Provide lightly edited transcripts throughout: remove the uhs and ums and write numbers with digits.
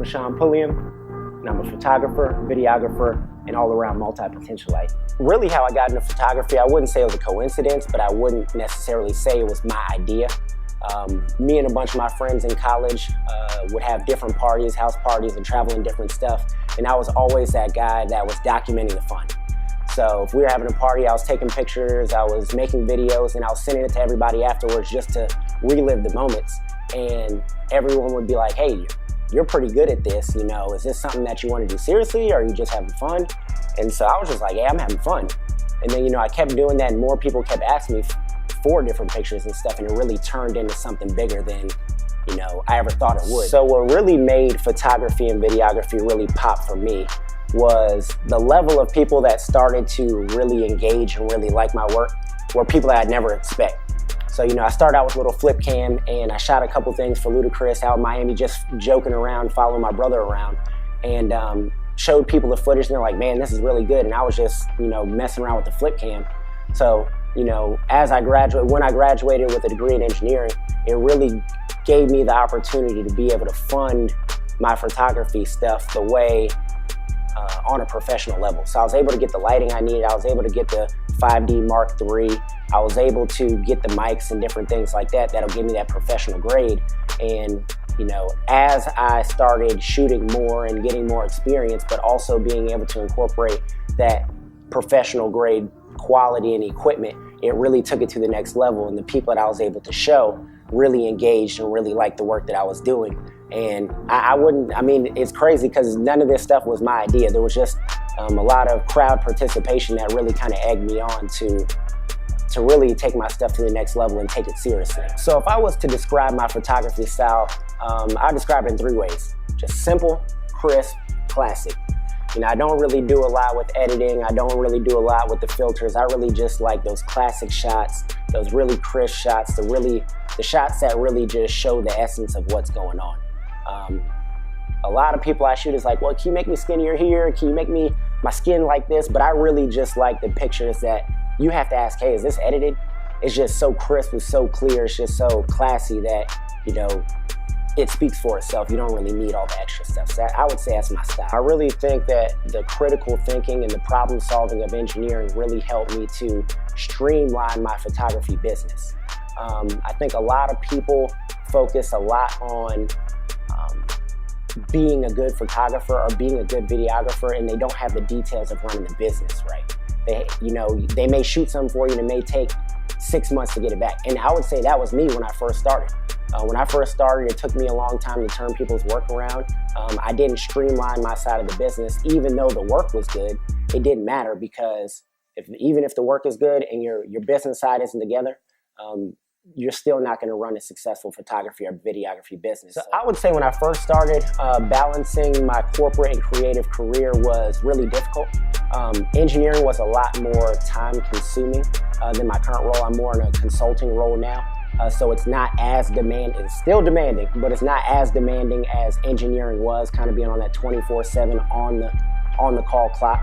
Mshon Pulliam, and I'm a photographer, videographer, and all-around multi-potentialite. Really how I got into photography, I wouldn't say it was a coincidence, but I wouldn't necessarily say it was my idea. Me and a bunch of my friends in college would have different parties, house parties, and travel and different stuff, and I was always that guy that was documenting the fun. So if we were having a party, I was taking pictures, I was making videos, and I was sending it to everybody afterwards just to relive the moments. And everyone would be like, hey, you're pretty good at this, you know, is this something that you want to do seriously, or are you just having fun? And so I was just like, yeah, I'm having fun. And then, you know, I kept doing that, and more people kept asking me for different pictures and stuff, and it really turned into something bigger than, you know, I ever thought it would. So what really made photography and videography really pop for me was the level of people that started to really engage and really like my work were people that I'd never expect. So, you know, I started out with a little flip cam, and I shot a couple things for Ludacris out in Miami, just joking around, following my brother around, and showed people the footage, and they're like, man, this is really good. And I was just, you know, messing around with the flip cam. So, you know, when I graduated with a degree in engineering, it really gave me the opportunity to be able to fund my photography stuff the way on a professional level. So I was able to get the lighting I needed. I was able to get the 5D Mark III. I was able to get the mics and different things like that. That'll give me that professional grade. And, you know, as I started shooting more and getting more experience, but also being able to incorporate that professional grade quality and equipment, it really took it to the next level. And the people that I was able to show really engaged and really liked the work that I was doing. And it's crazy because none of this stuff was my idea. There was just a lot of crowd participation that really kind of egged me on to really take my stuff to the next level and take it seriously. So if I was to describe my photography style, I describe it in 3 ways. Just simple, crisp, classic. You know, I don't really do a lot with editing. I don't really do a lot with the filters. I really just like those classic shots, those really crisp shots, the shots that really just show the essence of what's going on. A lot of people I shoot is like, well, can you make me skinnier here? Can you make my skin like this? But I really just like the pictures that you have to ask, hey, is this edited? It's just so crisp, it's so clear, it's just so classy that, you know, it speaks for itself. You don't really need all the extra stuff. So I would say that's my style. I really think that the critical thinking and the problem solving of engineering really helped me to streamline my photography business. I think a lot of people focus a lot on being a good photographer or being a good videographer, and they don't have the details of running the business right. They may shoot something for you, and it may take 6 months to get it back. And I would say that was me when I first started. When I first started, it took me a long time to turn people's work around. I didn't streamline my side of the business. Even though the work was good, it didn't matter, because even if the work is good and your business side isn't together, you're still not going to run a successful photography or videography business. So I would say when I first started, balancing my corporate and creative career was really difficult. Engineering was a lot more time consuming than my current role. I'm more in a consulting role now. So it's not as demanding. It's still demanding, but it's not as demanding as engineering was, kind of being on that 24/7 on the call clock.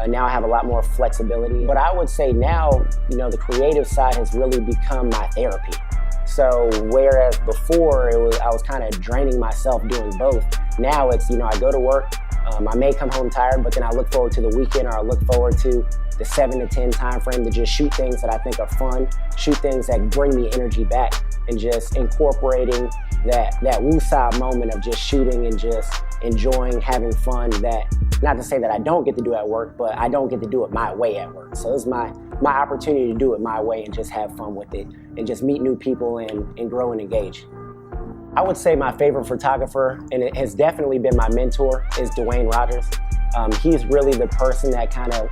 Now I have a lot more flexibility. But I would say now, you know, the creative side has really become my therapy. So whereas before I was kind of draining myself doing both, now it's, you know, I go to work, I may come home tired, but then I look forward to the weekend, or I look forward to the 7 to 10 time frame to just shoot things that I think are fun, shoot things that bring me energy back, and just incorporating that woosah moment of just shooting and just enjoying, having fun. That, not to say that I don't get to do at work, but I don't get to do it my way at work. So it's my opportunity to do it my way and just have fun with it and just meet new people and grow and engage. I would say my favorite photographer, and it has definitely been my mentor, is Dwayne Rogers. He's really the person that kind of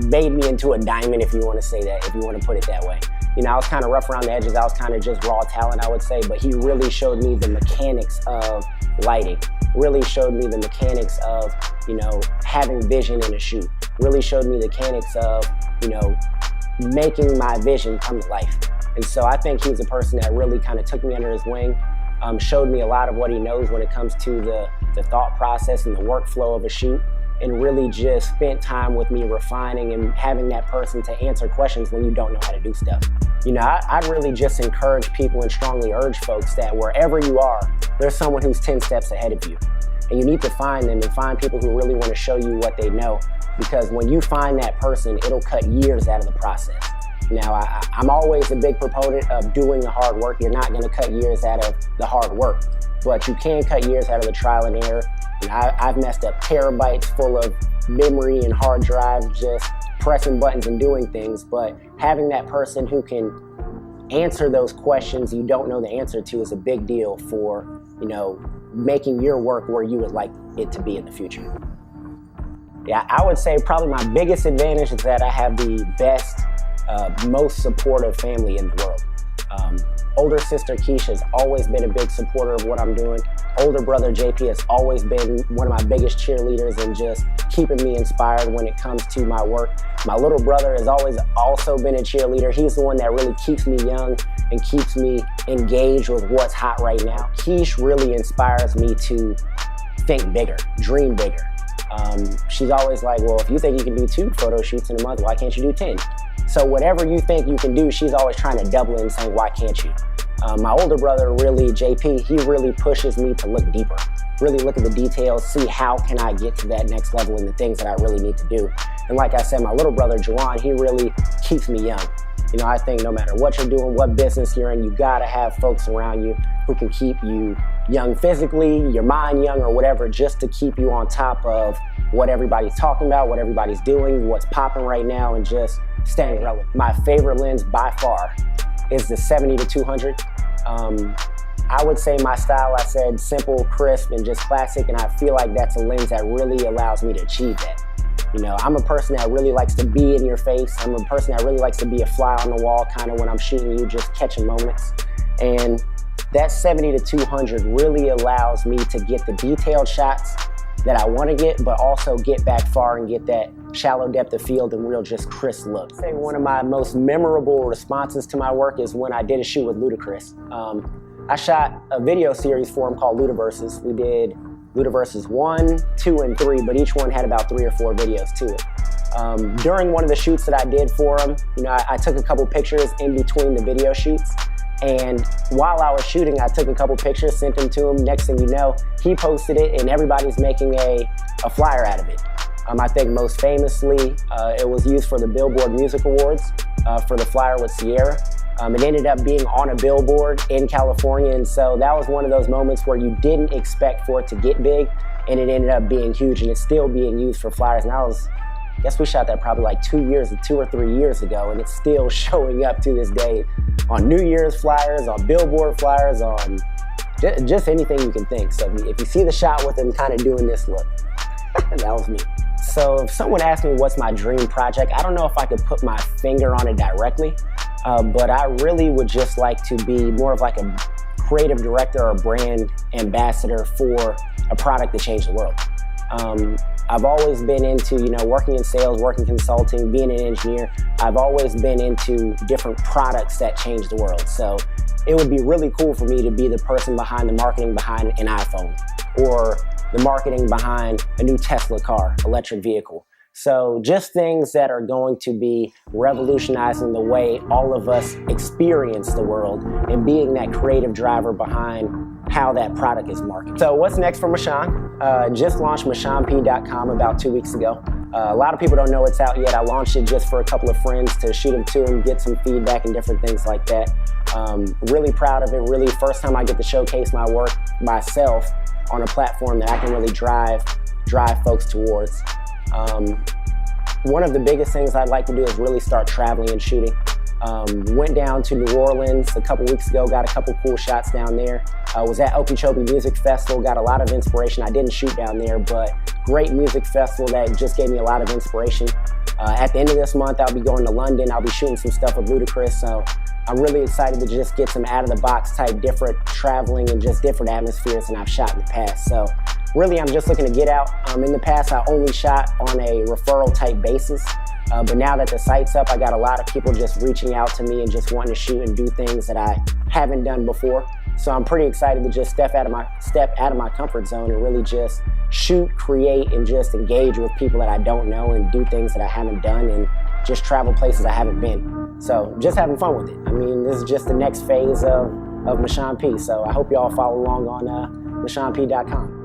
made me into a diamond, if you want to say that, if you want to put it that way. You know, I was kind of rough around the edges. I was kind of just raw talent, I would say, but he really showed me the mechanics of lighting, really showed me the mechanics of, you know, having vision in a shoot, really showed me the mechanics of, you know, making my vision come to life. And so I think he's a person that really kind of took me under his wing, showed me a lot of what he knows when it comes to the thought process and the workflow of a shoot, and really just spent time with me refining and having that person to answer questions when you don't know how to do stuff. You know, I'd really just encourage people and strongly urge folks that wherever you are, there's someone who's 10 steps ahead of you. And you need to find them and find people who really want to show you what they know, because when you find that person, it'll cut years out of the process. Now, I'm always a big proponent of doing the hard work. You're not going to cut years out of the hard work, but you can cut years out of the trial and error. And I've messed up terabytes full of memory and hard drive just pressing buttons and doing things, but having that person who can answer those questions you don't know the answer to is a big deal for, making your work where you would like it to be in the future. Yeah, I would say probably my biggest advantage is that I have the best, most supportive family in the world. Older sister Keisha has always been a big supporter of what I'm doing. Older brother JP has always been one of my biggest cheerleaders and just keeping me inspired when it comes to my work. My little brother has always also been a cheerleader. He's the one that really keeps me young and keeps me engaged with what's hot right now. Keish really inspires me to think bigger, dream bigger. She's always like, well, if you think you can do 2 photo shoots in a month, why can't you do 10? So whatever you think you can do, she's always trying to double it and saying, why can't you? My older brother, really, JP, he really pushes me to look deeper, really look at the details, see how can I get to that next level and the things that I really need to do. And like I said, my little brother, Juwan, he really keeps me young. I think no matter what you're doing, what business you're in, you gotta have folks around you who can keep you young physically, your mind young or whatever, just to keep you on top of what everybody's talking about, what everybody's doing, what's popping right now, and just staying relevant. My favorite lens by far is the 70-200. I would say my style, I said simple, crisp, and just classic, and I feel like that's a lens that really allows me to achieve that. I'm a person that really likes to be in your face. I'm a person that really likes to be a fly on the wall, kind of when I'm shooting you, just catching moments. And that 70-200 really allows me to get the detailed shots that I want to get, but also get back far and get that shallow depth of field and real just crisp look. I'd say one of my most memorable responses to my work is when I did a shoot with Ludacris. I shot a video series for him called Ludaverses. We did Ludaverses 1, 2, and 3, but each one had about 3 or 4 videos to it. During one of the shoots that I did for him, I took a couple pictures in between the video shoots. And while I was shooting, I took a couple pictures, sent them to him. Next thing you know, he posted it and everybody's making a flyer out of it. I think most famously, it was used for the Billboard Music Awards for the flyer with Sierra. It ended up being on a billboard in California, and so that was one of those moments where you didn't expect for it to get big, and it ended up being huge, and it's still being used for flyers. And I guess we shot that probably like 2 or 3 years ago, and it's still showing up to this day on New Year's flyers, on billboard flyers, on just anything you can think. So if you see the shot with him kind of doing this look, that was me. So if someone asked me what's my dream project, I don't know if I could put my finger on it directly, but I really would just like to be more of like a creative director or brand ambassador for a product that changed the world. I've always been into, working in sales, working consulting, being an engineer. I've always been into different products that change the world. So it would be really cool for me to be the person behind the marketing behind an iPhone, or the marketing behind a new Tesla car, electric vehicle. So just things that are going to be revolutionizing the way all of us experience the world and being that creative driver behind how that product is marketed. So what's next for Michon? Just launched MshonP.com about 2 weeks ago. A lot of people don't know it's out yet. I launched it just for a couple of friends to shoot them to them, get some feedback and different things like that. Really proud of it. Really, first time I get to showcase my work myself on a platform that I can really drive folks towards. One of the biggest things I'd like to do is really start traveling and shooting. Went down to New Orleans a couple weeks ago, got a couple cool shots down there. Was at Okeechobee Music Festival, got a lot of inspiration. I didn't shoot down there, but great music festival that just gave me a lot of inspiration. At the end of this month, I'll be going to London. I'll be shooting some stuff with Ludacris, so I'm really excited to just get some out-of-the-box type different traveling and just different atmospheres than I've shot in the past. So really, I'm just looking to get out. In the past, I only shot on a referral type basis. But now that the site's up, I got a lot of people just reaching out to me and just wanting to shoot and do things that I haven't done before. So I'm pretty excited to just step out of my comfort zone and really just shoot, create, and just engage with people that I don't know and do things that I haven't done and just travel places I haven't been. So just having fun with it. I mean, this is just the next phase of Mshon P. So I hope you all follow along on MshonP.com.